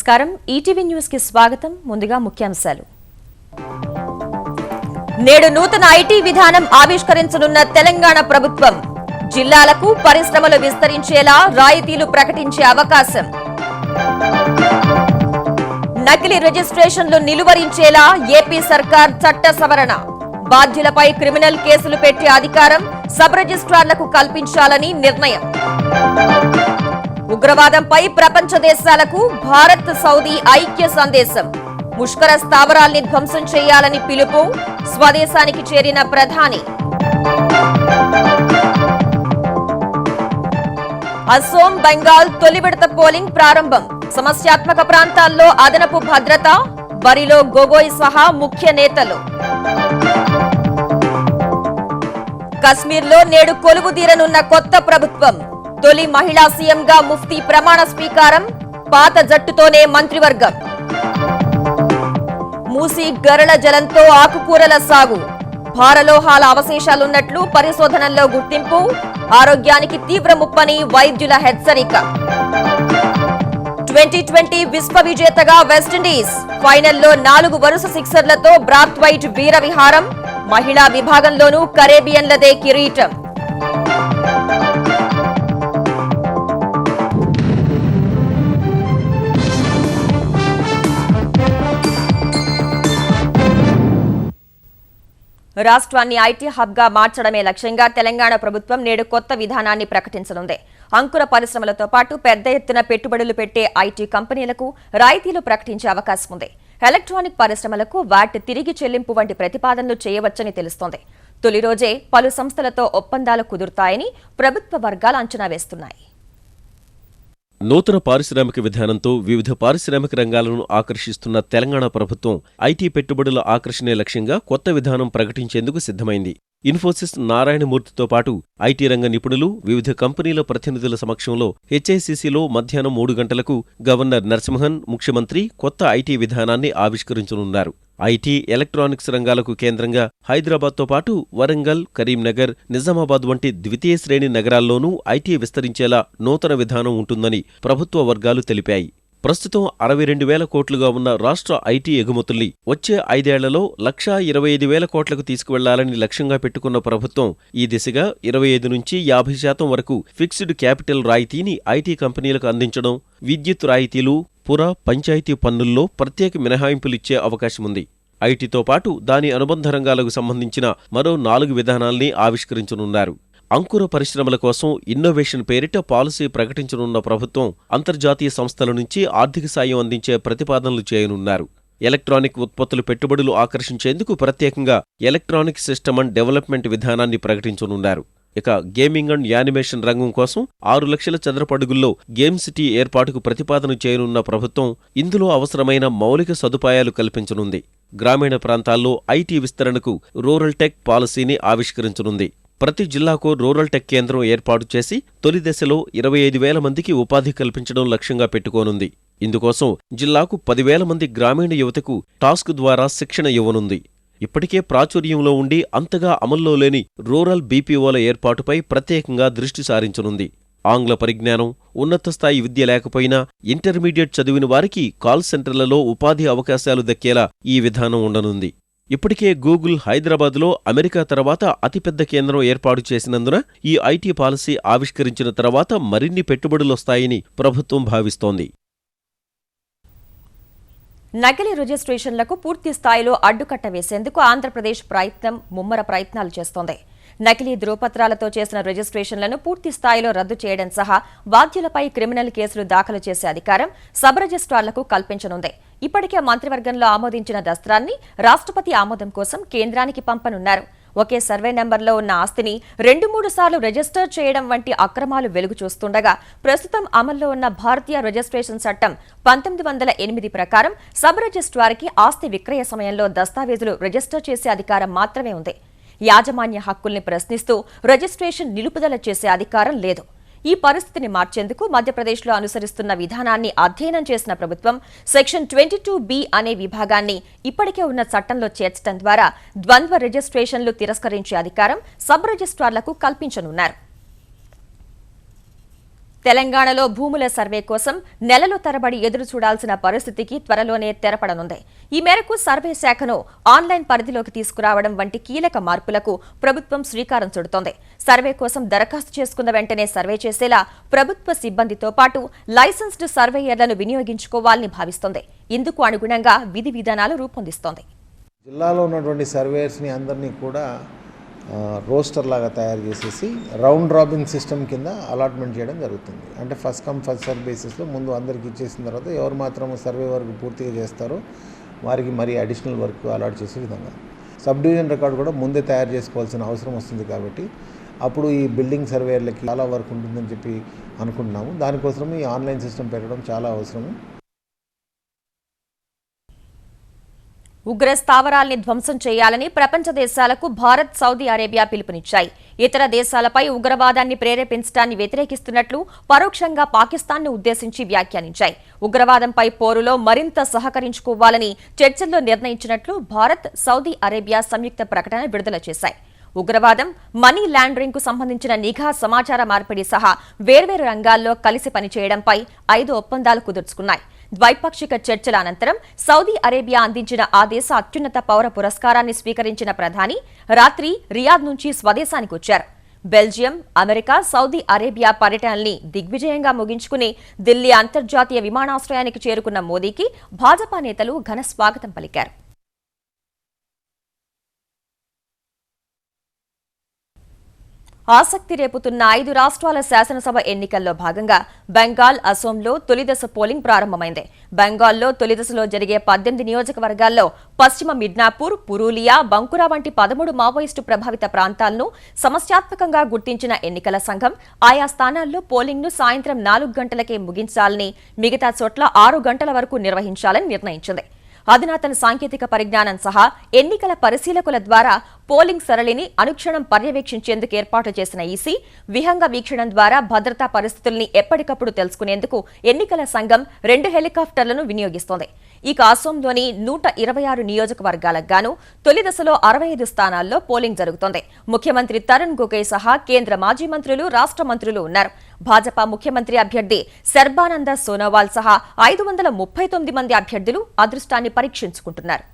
నమస్కారం ETV news కి స్వాగతం ముందుగా ముఖ్యాంశాలు నేడు నూతన ఐటీ విధానం ఆవిష్కరించనున్న తెలంగాణ ప్రభుత్వం జిల్లాలకు పరిశ్రమలు విస్తరించేలా రాయితీలు ప్రకటించే అవకాశం నకిలీ రిజిస్ట్రేషన్లు నిలువరించేలా ఏపీ సర్కార్ చట్ట సవరణ బాధ్యులపై క్రిమినల్ కేసులు పెట్టే అధికారం సబ్ రిజిస్ట్రార్లకు కల్పించాలని నిర్ణయం ఉగ్రవాదంపై ప్రపంచ దేశాలకు భారత్ సౌదీ ఐక్య సందేశం ముష్కర స్థావరాల్ని ధ్వంసం చేయాలని పిలుపు స్వదేశానికి చేరిన ప్రధాని అసోం బెంగాల్ తొలి విడత పోలింగ్ ప్రారంభం సమస్యాత్మక ప్రాంతాల్లో అదనపు భద్రత బరిలో గొగోయ్ సహా ముఖ్య నేతలు కశ్మీర్లో నేడు కొలువుదీరనున్న కొత్త ప్రభుత్వం తొలి మహిళా సీఎంగా ముఫ్తీ ప్రమాణ స్వీకారం పాత జట్టుతోనే మంత్రివర్గం మూసీ గరళ జలంతో ఆకుకూరల సాగు భారలోహాల అవశేషాలున్నట్లు పరిశోధనల్లో గుర్తింపు ఆరోగ్యానికి తీవ్ర ముప్పని వైద్యుల హెచ్చరిక 2020 విశ్వ విజేతగా వెస్టిండీస్ ఫైనల్లో 4 వరుస సిక్సర్లతో బ్రాత్వైట్ వీర విహారం మహిళా విభాగంలోనూ కరేబియన్లదే కిరీటం రాష్ట్రాన్ని ఐటీ హబ్ గా మార్చడమే లక్ష్యంగా తెలంగాణ ప్రభుత్వం నేడు కొత్త విధానాన్ని ప్రకటించనుంది. అంకుర పరిశ్రమలతో పాటు పెద్ద ఎత్తున పెట్టుబడులు పెట్టే ఐటీ కంపెనీలకు రాయితీలు ప్రకటించే అవకాశం ఉంది. ఎలక్ట్రానిక్ పరిశ్రమలకు వాట్ తిరిగి చెల్లింపు వంటి ప్రతిపాదనలు చేయవచ్చని తెలుస్తోంది. తొలి రోజే పలు సంస్థలతో ఒప్పందాలు కుదురుతాయని ప్రభుత్వ వర్గాలు అంచనా వేస్తున్నాయి. నూతన పారిశ్రామిక విధానంతో వివిధ పారిశ్రామిక రంగాలను ఆకర్షిస్తున్న తెలంగాణ ప్రభుత్వం ఐటీ పెట్టుబడుల ఆకర్షణే లక్ష్యంగా కొత్త విధానం ప్రకటించేందుకు సిద్ధమైంది. ఇన్ఫోసిస్ నారాయణమూర్తితో పాటు ఐటీ రంగ నిపుణులు వివిధ కంపెనీల ప్రతినిధుల సమక్షంలో హెచ్ఐసిసిలో మధ్యాహ్నం 3 గంటలకు గవర్నర్ నరసింహన్ ముఖ్యమంత్రి కొత్త ఐటీ విధానాన్ని ఆవిష్కరించనున్నారు. ఐటీ, ఎలక్ట్రానిక్స్ రంగాలకు కేంద్రంగా హైదరాబాద్తో పాటు వరంగల్, కరీంనగర్, నిజామాబాద్ వంటి ద్వితీయ శ్రేణి నగరాల్లోనూ ఐటీ విస్తరించేలా నూతన విధానం ఉంటుందని ప్రభుత్వ వర్గాలు తెలిపాయి. ప్రస్తుతం 62,000 కోట్లుగా ఉన్న రాష్ట్ర ఐటీ ఎగుమతుల్ని వచ్చే 5 ఏళ్లలో 1,25,000 కోట్లకు తీసుకువెళ్లాలని లక్ష్యంగా పెట్టుకున్న ప్రభుత్వం ఈ దిశగా 25 నుంచి 50% వరకు ఫిక్స్డ్ క్యాపిటల్ రాయితీని ఐటీ కంపెనీలకు అందించడం, విద్యుత్ రాయితీలు, పుర, పంచాయతీ పన్నుల్లో ప్రత్యేక మినహాయింపులిచ్చే అవకాశముంది. ఐటీతో పాటు దాని అనుబంధ రంగాలకు సంబంధించిన మరో 4 విధానాల్ని ఆవిష్కరించనున్నారు. అంకుర పరిశ్రమల కోసం ఇన్నోవేషన్ పేరిట పాలసీ ప్రకటించనున్న ప్రభుత్వం అంతర్జాతీయ సంస్థల నుంచి ఆర్థిక సాయం అందించే ప్రతిపాదనలు చేయనున్నారు. ఎలక్ట్రానిక్ ఉత్పత్తులు పెట్టుబడులు ఆకర్షించేందుకు ప్రత్యేకంగా ఎలక్ట్రానిక్ సిస్టమ్ అండ్ డెవలప్మెంట్ విధానాన్ని ప్రకటించనున్నారు. ఇక గేమింగ్ అండ్ యానిమేషన్ రంగం కోసం 6 లక్షల చదరపు అడుగుల్లో గేమ్ సిటీ ఏర్పాటుకు ప్రతిపాదన చేయనున్న ప్రభుత్వం ఇందులో అవసరమైన మౌలిక సదుపాయాలు కల్పించనుంది. గ్రామీణ ప్రాంతాల్లో ఐటీ విస్తరణకు రూరల్ టెక్ పాలసీని ఆవిష్కరించనుంది. ప్రతి జిల్లాకు రూరల్ టెక్ కేంద్రం ఏర్పాటు చేసి తొలి దశలో 25,000 మందికి ఉపాధి కల్పించడం లక్ష్యంగా పెట్టుకోనుంది. ఇందుకోసం జిల్లాకు 10,000 మంది గ్రామీణ యువతకు టాస్క్ ద్వారా శిక్షణ ఇవ్వనుంది. ఇప్పటికే ప్రాచుర్యంలో ఉండి అంతగా అమల్లో లేని రూరల్ బీపీఓల ఏర్పాటుపై ప్రత్యేకంగా దృష్టి సారించనుంది. ఆంగ్ల పరిజ్ఞానం, ఉన్నత స్థాయి విద్య లేకపోయినా ఇంటర్మీడియట్ చదివిన వారికి కాల్ సెంటర్లలో ఉపాధి అవకాశాలు దక్కేలా ఈ విధానం ఉండనుంది. ఇప్పటికే గూగుల్ హైదరాబాద్లో అమెరికా తర్వాత అతిపెద్ద కేంద్రం ఏర్పాటు చేసినందున ఈ ఐటీ పాలసీ ఆవిష్కరించిన తర్వాత మరిన్ని పెట్టుబడులొస్తాయని ప్రభుత్వం భావిస్తోంది. నకిలీ రిజిస్ట్రేషన్లకు పూర్తి స్థాయిలో అడ్డుకట్ట వేసేందుకు ఆంధ్రప్రదేశ్ ముమ్మర ప్రయత్నాలు చేస్తోంది. నకిలీ ధృవపత్రాలతో చేసిన రిజిస్ట్రేషన్లను పూర్తి స్థాయిలో రద్దు చేయడం సహా బాధ్యులపై క్రిమినల్ కేసులు దాఖలు చేసే అధికారం సబ్ రిజిస్ట్రార్లకు కల్పించనుంది. ఇప్పటికే మంత్రివర్గంలో ఆమోదించిన దస్త్రాన్ని రాష్ట్రపతి ఆమోదం కోసం కేంద్రానికి పంపనున్నారు. ఒకే సర్వే నెంబర్లో ఉన్న ఆస్తిని 2-3 సార్లు రిజిస్టర్ చేయడం వంటి అక్రమాలు వెలుగు చూస్తుండగా ప్రస్తుతం అమల్లో ఉన్న భారతీయ రిజిస్ట్రేషన్ చట్టం 1908 ప్రకారం సబ్ రిజిస్ట్రార్కి ఆస్తి విక్రయ సమయంలో దస్తావేజులు రిజిస్టర్ చేసే అధికారం మాత్రమే ఉంది. యాజమాన్య హక్కుల్ని ప్రశ్నిస్తూ రిజిస్ట్రేషన్ నిలుపుదల చేసే అధికారం లేదు. ఈ పరిస్థితిని మార్చేందుకు మధ్యప్రదేశ్లో అనుసరిస్తున్న విధానాన్ని అధ్యయనం చేసిన ప్రభుత్వం సెక్షన్ 22B అనే విభాగాన్ని ఇప్పటికే ఉన్న చట్టంలో చేర్చడం ద్వారా ద్వంద్వ రిజిస్ట్రేషన్లు తిరస్కరించే అధికారం సబ్ రిజిస్ట్రార్లకు కల్పించనున్నారు. తెలంగాణలో భూముల సర్వే కోసం నెలల తరబడి ఎదురు చూడాల్సిన పరిస్థితికి త్వరలోనే తెరపడనుంది. ఈ మేరకు సర్వే శాఖను ఆన్లైన్ పరిధిలోకి తీసుకురావడం వంటి కీలక మార్పులకు ప్రభుత్వం శ్రీకారం చుడుతోంది. సర్వే కోసం దరఖాస్తు చేసుకున్న వెంటనే సర్వే చేసేలా ప్రభుత్వ సిబ్బందితో పాటు లైసెన్స్డ్ సర్వేయర్లను వినియోగించుకోవాలని భావిస్తోంది. ఇందుకు అనుగుణంగా విధి విధానాలు రూపొందిస్తోంది. జిల్లాలో ఉన్నటువంటి సర్వేయర్స్ని అందరినీ కూడా రోస్టర్ లాగా తయారు చేసేసి రౌండ్ రాబిన్ సిస్టమ్ కింద అలాట్మెంట్ చేయడం జరుగుతుంది. అంటే ఫస్ట్ కమ్ ఫస్ట్ సర్వ్ బేసిస్లో ముందు అందరికి ఇచ్చేసిన తర్వాత ఎవరు మాత్రం సర్వే వర్క్ పూర్తిగా చేస్తారో వారికి మరి అడిషనల్ వర్క్ అలాట్ చేసే విధంగా సబ్ డివిజన్ రికార్డు కూడా ముందే తయారు చేసుకోవాల్సిన అవసరం వస్తుంది. కాబట్టి అప్పుడు ఈ బిల్డింగ్ సర్వేయర్లకి చాలా వర్క్ ఉంటుందని చెప్పి అనుకుంటున్నాము. దానికోసం ఈ ఆన్లైన్ సిస్టమ్ పెట్టడం చాలా అవసరము. ఉగ్ర స్థావరాల్ని ధ్వంసం చేయాలని ప్రపంచ దేశాలకు భారత్, సౌదీ అరేబియా పిలుపునిచ్చాయి. ఇతర దేశాలపై ఉగ్రవాదాన్ని ప్రేరేపించడాన్ని వ్యతిరేకిస్తున్నట్లు పరోక్షంగా పాకిస్తాన్ను ఉద్దేశించి వ్యాఖ్యానించాయి. ఉగ్రవాదంపై పోరులో మరింత సహకరించుకోవాలని చర్చల్లో నిర్ణయించినట్లు భారత్, సౌదీ అరేబియా సంయుక్త ప్రకటన విడుదల చేశాయి. ఉగ్రవాదం, మనీ లాండరింగ్ కు సంబంధించిన నిఘా సమాచార మార్పిడి సహా వేర్వేరు రంగాల్లో కలిసి పనిచేయడంపై 5 ఒప్పందాలు కుదుర్చుకున్నాయి. ద్వైపాక్షిక చర్చల అనంతరం సౌదీ అరేబియా అందించిన ఆ దేశ అత్యున్నత పౌర పురస్కారాన్ని స్వీకరించిన ప్రధాని రాత్రి రియాద్ నుంచి స్వదేశానికి వచ్చారు. బెల్జియం, అమెరికా, సౌదీ అరేబియా పర్యటనల్ని దిగ్విజయంగా ముగించుకుని ఢిల్లీ అంతర్జాతీయ విమానాశ్రయానికి చేరుకున్న మోదీకి భాజపా నేతలు ఘన స్వాగతం పలికారు. ఆసక్తి రేపుతున్న 5 రాష్ట్రాల శాసనసభ ఎన్నికల్లో భాగంగా బెంగాల్, అసోంలో తొలిదశ పోలింగ్ ప్రారంభమైంది. బెంగాల్లో తొలిదశలో జరిగే 18 నియోజకవర్గాల్లో పశ్చిమ మిడ్నాపూర్, పురూలియా, బంకురా వంటి 13 మావోయిస్టు ప్రభావిత ప్రాంతాలను సమస్యాత్మకంగా గుర్తించిన ఎన్నికల సంఘం ఆయా స్థానాల్లో పోలింగ్ను సాయంత్రం 4 గంటలకే ముగించాలని, మిగతా చోట్ల 6 గంటల వరకు నిర్వహించాలని నిర్ణయించింది. అధునాతన సాంకేతిక పరిజ్ఞానం సహా ఎన్నికల పరిశీలకుల ద్వారా పోలింగ్ సరళిని అనుక్షణం పర్యవేక్షించేందుకు ఏర్పాటు చేసిన ఈసీ విహంగ వీక్షణం ద్వారా భద్రతా పరిస్థితుల్ని ఎప్పటికప్పుడు తెలుసుకునేందుకు ఎన్నికల సంఘం 2 హెలికాప్టర్లను వినియోగిస్తోంది. ఇక అసోంలోని 126 నియోజకవర్గాలకు గాను తొలి దశలో 65 స్థానాల్లో పోలింగ్ జరుగుతోంది. ముఖ్యమంత్రి తరుణ్ గొగోయ్ సహా కేంద్ర మాజీ మంత్రులు, రాష్ట్ర మంత్రులు ఉన్నారు. భాజపా ముఖ్యమంత్రి అభ్యర్థి సర్బానంద సోనోవాల్ సహా 539 మంది అభ్యర్థులు అదృష్టాన్ని పరీక్షించుకుంటున్నారు.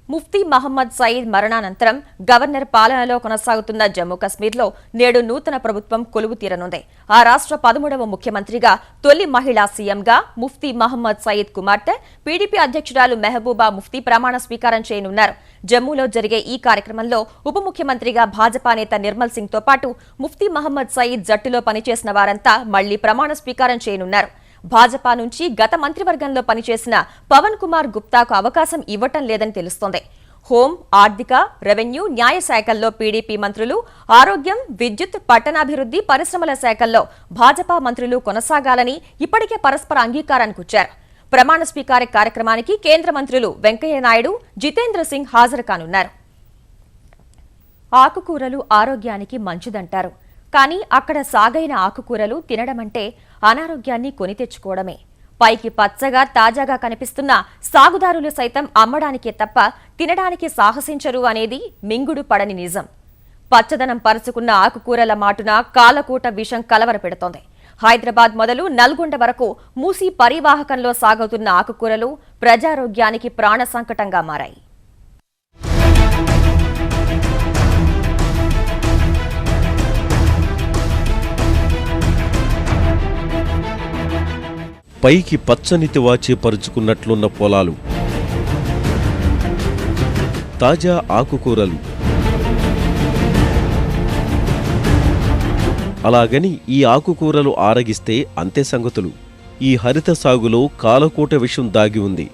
ముఫ్తీ మహమ్మద్ సయీద్ మరణానంతరం గవర్నర్ పాలనలో కొనసాగుతున్న జమ్మూ కశ్మీర్లో నేడు నూతన ప్రభుత్వం కొలువు తీరనుంది. ఆ రాష్ట్ర 13వ ముఖ్యమంత్రిగా తొలి మహిళా సీఎంగా ముఫ్తీ మహమ్మద్ సయీద్ కుమార్తె పీడీపీ అధ్యక్షురాలు మెహబూబా ముఫ్తీ ప్రమాణ స్వీకారం చేయనున్నారు. జమ్మూలో జరిగే ఈ కార్యక్రమంలో ఉప ముఖ్యమంత్రిగా భాజపా నేత నిర్మల్ సింగ్ తో పాటు ముఫ్తీ మహమ్మద్ సయీద్ జట్టులో పనిచేసిన వారంతా మళ్లీ ప్రమాణ స్వీకారం చేయనున్నారు. భాజపా నుంచి గత మంత్రివర్గంలో పనిచేసిన పవన్ కుమార్ గుప్తాకు అవకాశం ఇవ్వటం లేదని తెలుస్తోంది. హోం, ఆర్థిక, రెవెన్యూ, న్యాయ శాఖల్లో పీడీపీ మంత్రులు, ఆరోగ్యం, విద్యుత్, పట్టణాభివృద్ధి, పరిశ్రమల శాఖల్లో భాజపా మంత్రులు కొనసాగాలని ఇప్పటికే పరస్పర అంగీకారానికి వచ్చారు. ప్రమాణ స్వీకార కార్యక్రమానికి కేంద్ర మంత్రులు వెంకయ్యనాయుడు, జితేంద్ర సింగ్ హాజరు కానున్నారు. ఆకుకూరలు ఆరోగ్యానికి మంచిదంటారు. కానీ అక్కడ సాగైన ఆకుకూరలు తినడమంటే అనారోగ్యాన్ని కొని తెచ్చుకోవడమే. పైకి పచ్చగా తాజాగా కనిపిస్తున్న సాగుదారులు సైతం అమ్మడానికే తప్ప తినడానికి సాహసించరు అనేది మింగుడు పడని నిజం. పచ్చదనం పరుచుకున్న ఆకుకూరల మాటున కాలకూట విషం కలవరపెడుతోంది. హైదరాబాద్ మొదలు నల్గొండ వరకు మూసీ పరివాహకంలో సాగుతున్న ఆకుకూరలు ప్రజారోగ్యానికి ప్రాణ సంకటంగా మారాయి. పైకి పచ్చని తివాచీ పరుచుకున్నట్లున్న పొలాలు, తాజా ఆకుకూరలు, అలాగని ఈ ఆకుకూరలు ఆరగిస్తే అంతే సంగతులు. ఈ హరిత సాగులో కాలకూట విషం దాగి ఉంది.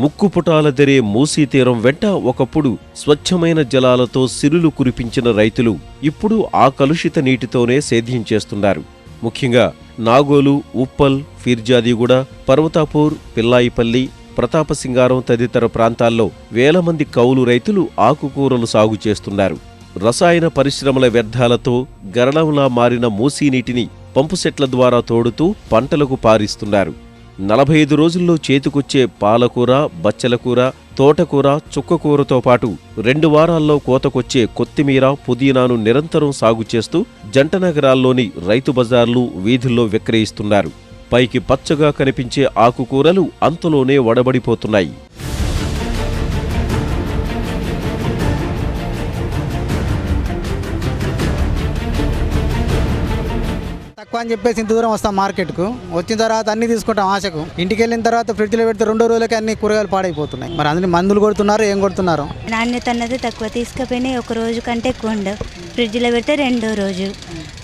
ముక్కుపుటాలదెరే మూసీ తీరం వెంట ఒకప్పుడు స్వచ్ఛమైన జలాలతో సిరులు కురిపించిన రైతులు ఇప్పుడు ఆ కలుషిత నీటితోనే సేద్యం చేస్తున్నారు. ముఖ్యంగా నాగోలు, ఉప్పల్, ఫిర్జాదిగూడ, పర్వతాపూర్, పిల్లాయిపల్లి, ప్రతాపసింగారం తదితర ప్రాంతాల్లో వేల మంది కౌలు రైతులు ఆకుకూరలు సాగు చేస్తున్నారు. రసాయన పరిశ్రమల వ్యర్థాలతో గరళంలా మారిన మూసీ నీటిని పంపుసెట్ల ద్వారా తోడుతూ పంటలకు పారిస్తున్నారు. 45 రోజుల్లో చేతికొచ్చే పాలకూర, బచ్చలకూర, తోటకూర, చుక్కకూరతో పాటు 2 వారాల్లో కోతకొచ్చే కొత్తిమీర, పుదీనాను నిరంతరం సాగు చేస్తూ జంట నగరాల్లోని రైతు బజార్లు, వీధుల్లో విక్రయిస్తున్నారు. పైకి పచ్చగా కనిపించే ఆకుకూరలు అంతలోనే వడబడిపోతున్నాయి. తక్కువ అని చెప్పేసి ఇంత దూరం వస్తాం మార్కెట్కు. వచ్చిన తర్వాత అన్ని తీసుకుంటాం ఆశకు. ఇంటికి వెళ్ళిన తర్వాత ఫ్రిడ్జ్లో పెడితే 2 రోజులకి అన్ని కూరగాయలు పాడైపోతున్నాయి. మరి అందులో మందులు కొడుతున్నారు, ఏం కొడుతున్నారు? నాణ్యత అన్నది తక్కువ, తీసుకుపోయినాయి 1 రోజు కంటే ఎక్కువ ఉండవు. ఫ్రిడ్జ్లో పెడితే 2వ రోజు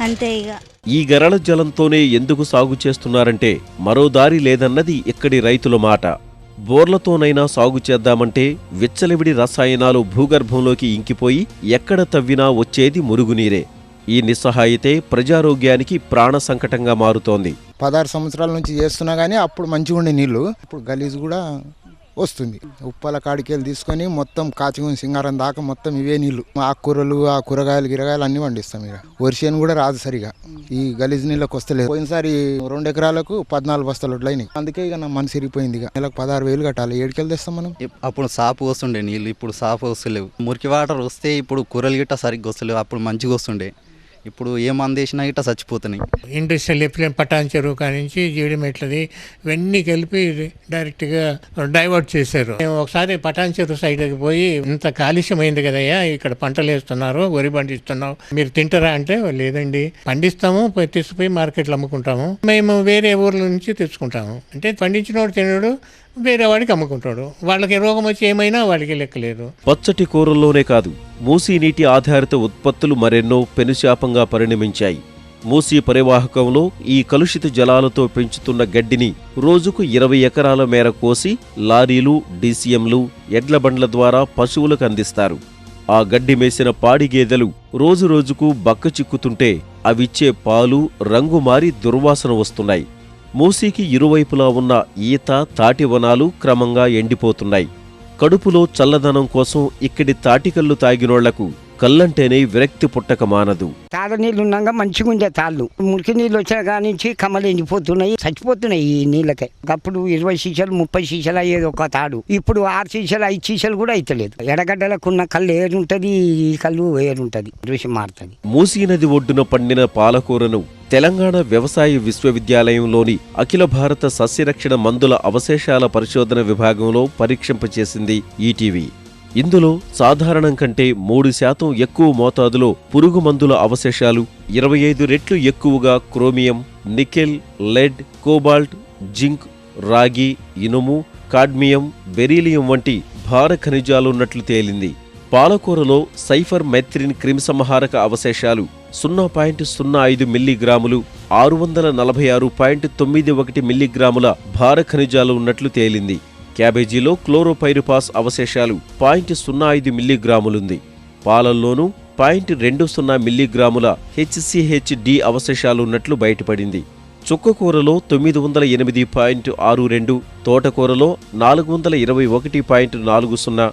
అంతే. ఇక ఈ గరళ జలంతోనే ఎందుకు సాగు చేస్తున్నారంటే మరో దారి లేదన్నది ఇక్కడి రైతుల మాట. బోర్లతోనైనా సాగు చేద్దామంటే విచ్చలవిడి రసాయనాలు భూగర్భంలోకి ఇంకిపోయి ఎక్కడ తవ్వినా వచ్చేది మురుగునీరే. ఈ నిస్సహాయతే ప్రజారోగ్యానికి ప్రాణ సంకటంగా మారుతోంది. 16 సంవత్సరాల నుంచి చేస్తున్నా కానీ అప్పుడు మంచిగా ఉండే నీళ్లు, ఇప్పుడు గలీజ్ కూడా వస్తుంది. ఉప్పాల కాడికెళ్ళి తీసుకొని మొత్తం కాచిగుని సింగారం దాకా మొత్తం ఇవే నీళ్లు. ఆకుకూరలు, ఆ కూరగాయలు గిరగాయలు అన్ని పండిస్తాం. ఇక వర్షం కూడా రాదు సరిగా, ఈ గలీజ్ నీళ్ళకి వస్తలేదు. పోయినసారి 2 ఎకరాలకు 14 బస్తాలు వడ్లైనాయి. అందుకే ఇక నా మనసు ఇరిగిపోయింది. ఇక నెలకు 16,000 కట్టాలి. ఏడుకెళ్ళి తెస్తాం మనం. అప్పుడు సాపు వస్తుండే నీళ్ళు, ఇప్పుడు సాపు వస్తలేవు. మురికి వాటర్ వస్తే ఇప్పుడు కూరలు గిట్ట సరిగ్గా వస్తలేవు. అప్పుడు మంచిగా వస్తుండే, ఇప్పుడు ఏ మంది వేసినా గిట్ట చచ్చిపోతున్నాయి. ఇండస్ట్రియల్ ఎఫ్లెంట్ పటాన్ చెరువు కానించి జీడిమెట్లది ఇవన్నీ కలిపి డైరెక్ట్గా డైవర్ట్ చేశారు. మేము ఒకసారి పటాన్ చెరువు సైడ్కి పోయి ఇంత కాలుష్యమైంది కదయ్యా, ఇక్కడ పంటలు వేస్తున్నారు, వరి పండిస్తున్నావు, మీరు తింటారా అంటే లేదండి, పండిస్తాము, తీసుకుపోయి మార్కెట్లో అమ్ముకుంటాము, మేము వేరే ఊర్ల నుంచి తెచ్చుకుంటాము. అంటే పండించినోడు తినడు, వేరే వాడికి అమ్ముకుంటాడు. వాళ్ళకి రోగం వచ్చి ఏమైనా వాడికి లెక్కలేదు. పచ్చటి కూరల్లోనే కాదు, మూసీ నీటి ఆధారిత ఉత్పత్తులు మరెన్నో పెనుశాపంగా పరిణమించాయి. మూసీ పరివాహకంలో ఈ కలుషిత జలాలతో పెంచుతున్న గడ్డిని రోజుకు 20 ఎకరాల మేర కోసి లారీలు, డీసీఎంలు, ఎడ్లబండ్ల ద్వారా పశువులకు అందిస్తారు. ఆ గడ్డి మేసిన పాడి గేదెలు రోజురోజుకు బక్కచిక్కుతుంటే అవిచ్చే పాలు రంగు మారి దుర్వాసన వస్తున్నాయి. మూసీకి ఇరువైపులా ఉన్న ఈత, తాటి వనాలు క్రమంగా ఎండిపోతున్నాయి. కడుపులో చల్లదనం కోసం ఇక్కడి తాటికల్లు తాగినోళ్లకు కళ్ళంటేనే విరక్తి పుట్టక మానదు. తాళ్ళ నీళ్లు ఉన్నాక మంచిగా ఉండే తాళ్ళు, మురికి నీళ్ళు వచ్చిన కాడి నుంచి కమ్మలు ఎండిపోతున్నాయి, చచ్చిపోతున్నాయి ఈ నీళ్ళకే. అప్పుడు 20 సీసాలు 30 సీసాలు అయ్యేది ఒక తాడు, ఇప్పుడు 6 సీసాలు 5 సీసాలు కూడా అయితలేదు. ఎడగడ్డలకున్న కళ్ళు ఏరుంటది, ఈ కళ్ళు ఏరుంటది, రుచి మారుతుంది. మూసీ నది ఒడ్డున పండిన పాలకూరను తెలంగాణ వ్యవసాయ విశ్వవిద్యాలయంలోని అఖిల భారత సస్యరక్షణ మందుల అవశేషాల పరిశోధన విభాగంలో పరీక్షింపచేసింది ఈటీవీ. ఇందులో సాధారణం కంటే 3% ఎక్కువ మోతాదులో పురుగు మందుల అవశేషాలు, 25 రెట్లు ఎక్కువగా chromium, nickel, lead, cobalt, zinc, రాగి, ఇనుము, కాడ్మియం, బెరీలియం వంటి భార ఖనిజాలున్నట్లు తేలింది. పాలకూరలో సైఫర్ మెథ్రిన్ క్రిమిసంహారక అవశేషాలు 0.05 మిల్లీగ్రాములు, 646.91 మిల్లీగ్రాముల భార ఖనిజాలు ఉన్నట్లు తేలింది. క్యాబేజీలో క్లోరోపైరిపాస్ అవశేషాలు 0.05 మిల్లీగ్రాములుంది. పాలల్లోనూ 0.20 మిల్లీగ్రాముల హెచ్సిహెచ్డి అవశేషాలున్నట్లు బయటపడింది. చుక్కకూరలో 908.62, తోటకూరలో 421.40,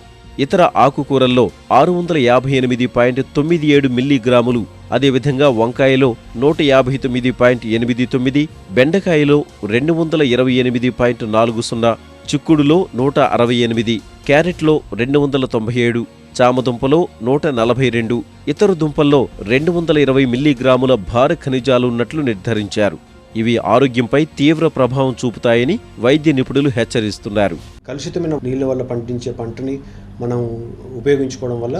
ఇతర ఆకుకూరల్లో 658.97 మిల్లీగ్రాములు, అదేవిధంగా వంకాయలో 159.89, బెండకాయలో 228.40, చిక్కుడులో 168, క్యారెట్లో 297, చామదుంపలో 142, ఇతర దుంపల్లో 220 మిల్లీగ్రాముల భార ఖనిజాలున్నట్లు నిర్ధారించారు. ఇవి ఆరోగ్యంపై తీవ్ర ప్రభావం చూపుతాయని వైద్య నిపుణులు హెచ్చరిస్తున్నారు. కలుషితమైన నీళ్ళ వల్ల పండించే పంటని మనం ఉపయోగించుకోవడం వల్ల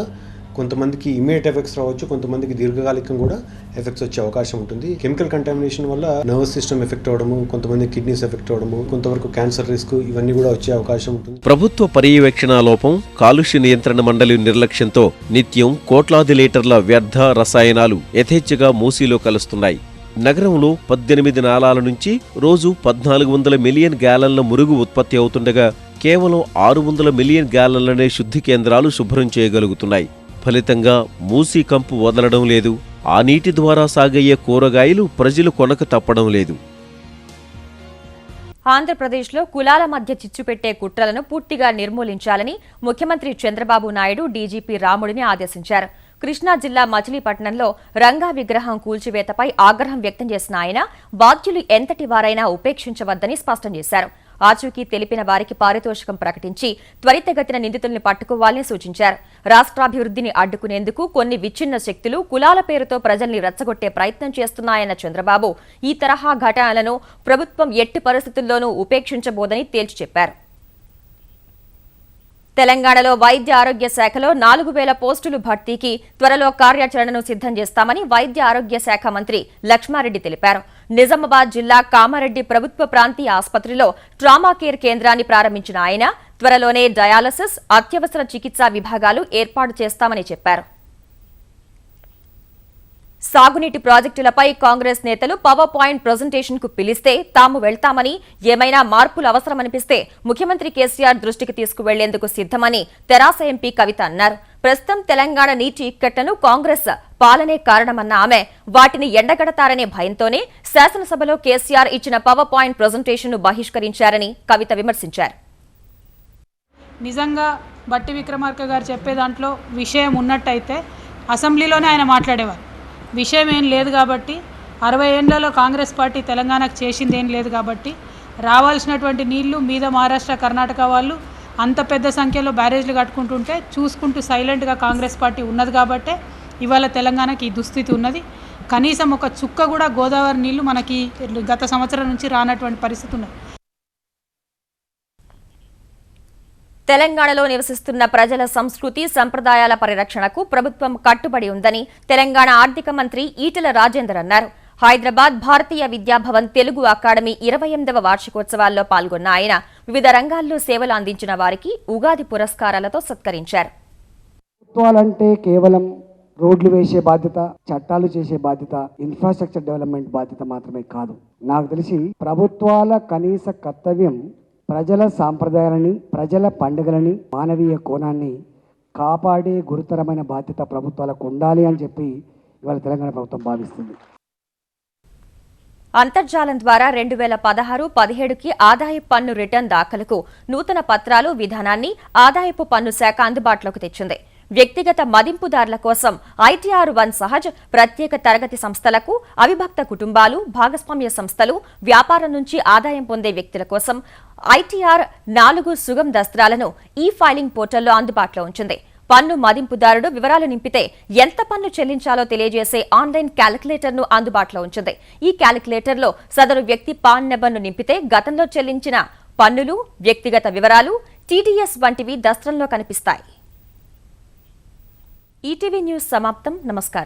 కొంతమందికి ఇమీడియట్ ఎఫెక్ట్స్ రావచ్చు, కొంతమందికి దీర్ఘకాలికం కూడా ఎఫెక్ట్స్ వచ్చే అవకాశం ఉంటుంది. కెమికల్ కంటామినేషన్ వల్ల నర్వస్ సిస్టమ్ ఎఫెక్ట్ అవ్వడము, కొంతమంది కిడ్నీస్ ఎఫెక్ట్ అవ్వడము, కొంతవరకు క్యాన్సర్ రిస్క్ ఇవన్నీ కూడా వచ్చే అవకాశం ఉంటుంది. ప్రభుత్వ పర్యవేక్షణ లోపం, కాలుష్య నియంత్రణ మండలి నిర్లక్ష్యంతో నిత్యం కోట్లాది లీటర్ల వ్యర్థ రసాయనాలు యథేచ్ఛగా మూసీలో కలుస్తున్నాయి. నగరంలో 18 నాలాల నుంచి రోజు 1400 మిలియన్ గ్యాలన్ల మురుగు ఉత్పత్తి అవుతుండగా కేవలం 600 మిలియన్ గ్యాలన్లనే శుద్ధి కేంద్రాలు శుభ్రం చేయగలుగుతున్నాయి. ఫలితంగా మూసీ కంపు వదలడం లేదు. ఆ నీటి ద్వారా సాగయ్యే కూరగాయలు ప్రజలు కొనక తప్పడం లేదు. ఆంధ్రప్రదేశ్లో కులాల మధ్య చిచ్చుపెట్టే కుట్రలను పూర్తిగా నిర్మూలించాలని ముఖ్యమంత్రి చంద్రబాబు నాయుడు డీజీపీ రాముడిని ఆదేశించారు. కృష్ణా జిల్లా మచిలీపట్నంలో రంగా విగ్రహం కూల్చివేతపై ఆగ్రహం వ్యక్తం చేసిన ఆయన బాధ్యులు ఎంతటి వారైనా ఉపేక్షించవద్దని స్పష్టం చేశారు. ఆచూకీ తెలిపిన వారికి పారితోషికం ప్రకటించి త్వరితగతిన నిందితుల్ని పట్టుకోవాలని సూచించారు. రాష్ట్రాభివృద్ధిని అడ్డుకునేందుకు కొన్ని విచ్ఛిన్న శక్తులు కులాల పేరుతో ప్రజల్ని రెచ్చగొట్టే ప్రయత్నం చేస్తున్నాయన్న చంద్రబాబు ఈ తరహా ఘటనలను ప్రభుత్వం ఎట్టి పరిస్థితుల్లోనూ ఉపేక్షించబోదని తేల్చి చెప్పారు. తెలంగాణలో వైద్య ఆరోగ్య శాఖలో 4,000 పోస్టులు భర్తీకి త్వరలో కార్యాచరణను సిద్ధం చేస్తామని వైద్య ఆరోగ్య శాఖ మంత్రి లక్ష్మారెడ్డి తెలిపారు. నిజామాబాద్ జిల్లా కామారెడ్డి ప్రభుత్వ ప్రాంతీయ ఆసుపత్రిలో ట్రామా కేర్ కేంద్రాన్ని ప్రారంభించిన ఆయన త్వరలోనే డయాలసిస్, అత్యవసర చికిత్సా విభాగాలు ఏర్పాటు చేస్తామని చెప్పారు. సాగునీటి ప్రాజెక్టులపై కాంగ్రెస్ నేతలు పవర్ పాయింట్ ప్రజెంటేషన్ కు పిలిస్తే తాము వెళ్తామని, ఏమైనా మార్పులు అవసరమనిపిస్తే ముఖ్యమంత్రి కేసీఆర్ దృష్టికి తీసుకువెళ్లేందుకు సిద్దమని తెరాస ఎంపీ కవిత అన్నారు. ప్రస్తుతం తెలంగాణ నీటి ఇక్కట్లను కాంగ్రెస్ పాలనే కారణమన్న ఆమె వాటిని ఎండగడతారనే భయంతోనే శాసనసభలో కేసీఆర్ ఇచ్చిన పవర్ పాయింట్ ప్రజెంటేషన్ ను బహిష్కరించారని కవిత విమర్శించారు. నిజంగా బట్టి విక్రమార్క గారు చెప్పే దాంట్లో విషయం ఉన్నట్టయితే అసెంబ్లీలోనే ఆయన మాట్లాడేవారు. విషయం ఏం లేదు కాబట్టి, 60 ఏళ్లలో కాంగ్రెస్ పార్టీ తెలంగాణకు చేసింది ఏం లేదు కాబట్టి, రావాల్సినటువంటి నీళ్లు మీద మహారాష్ట్ర, కర్ణాటక వాళ్ళు అంత పెద్ద సంఖ్యలో బ్యారేజ్లు కట్టుకుంటుంటే చూసుకుంటూ సైలెంట్గా కాంగ్రెస్ పార్టీ ఉన్నది కాబట్టే ఇవాళ తెలంగాణకి ఈ దుస్థితి ఉన్నది. కనీసం ఒక చుక్క కూడా గోదావరి నీళ్లు మనకి గత సంవత్సరం నుంచి రానటువంటి పరిస్థితి ఉన్నది. తెలంగాణలో నివసిస్తున్న ప్రజల సంస్కృతి, సంప్రదాయాల పరిరక్షణకు ప్రభుత్వం కట్టుబడి ఉందని తెలంగాణ ఆర్థిక మంత్రి ఈటెల రాజేందర్ అన్నారు. హైదరాబాద్ భారతీయ విద్యాభవన్ తెలుగు అకాడమీ 28వ వార్షికోత్సవాల్లో పాల్గొన్న ఆయన వివిధ రంగాల్లో సేవలు అందించిన వారికి ఉగాది పురస్కారాలతో సత్కరించారు. ప్రభుత్వాలంటే కేవలం రోడ్లు వేసే బాధ్యత, చట్టాలు చేసే బాధ్యత, ఇన్ఫ్రాస్ట్రక్చర్ డెవలప్మెంట్ బాధ్యత మాత్రమే కాదు. నాకు తెలిసి ప్రభుత్వాల కనీస కర్తవ్యం ప్రజల సాంప్రదాయాలని, ప్రజల పండుగలని, మానవీయ కోణాన్ని కాపాడే గురుతరమైన బాధ్యత ప్రభుత్వాలకు ఉండాలి అని చెప్పి ఇవాళ తెలంగాణ ప్రభుత్వం భావిస్తుంది. అంతర్జాలం ద్వారా 2016-17కి ఆదాయపు పన్ను రిటర్న్ దాఖలుకు నూతన పత్రాలు విధానాన్ని ఆదాయపు పన్ను శాఖ అందుబాటులోకి తెచ్చింది. వ్యక్తిగత మదింపుదారుల కోసం ITR 1 సహజ్, ప్రత్యేక తరగతి సంస్థలకు, అవిభక్త కుటుంబాలు, భాగస్వామ్య సంస్థలు, వ్యాపారం నుంచి ఆదాయం పొందే వ్యక్తుల కోసం ITR 4 సుగమ్ దస్త్రాలను ఈ ఫైలింగ్ పోర్టల్లో అందుబాటులో ఉంచింది. పన్ను మదింపుదారుడు వివరాలు నింపితే ఎంత పన్ను చెల్లించాలో తెలియజేసే ఆన్లైన్ క్యాలిక్యులేటర్ను అందుబాటులో ఉంచింది. ఈ క్యాలిక్యులేటర్లో సదరు వ్యక్తి పాన్ నెంబర్ను నింపితే గతంలో చెల్లించిన పన్నులు, వ్యక్తిగత వివరాలు, TDS వంటివి దస్త్రంలో కనిపిస్తాయి. ఈటీవీ న్యూస్ సమాప్తం. నమస్కారం.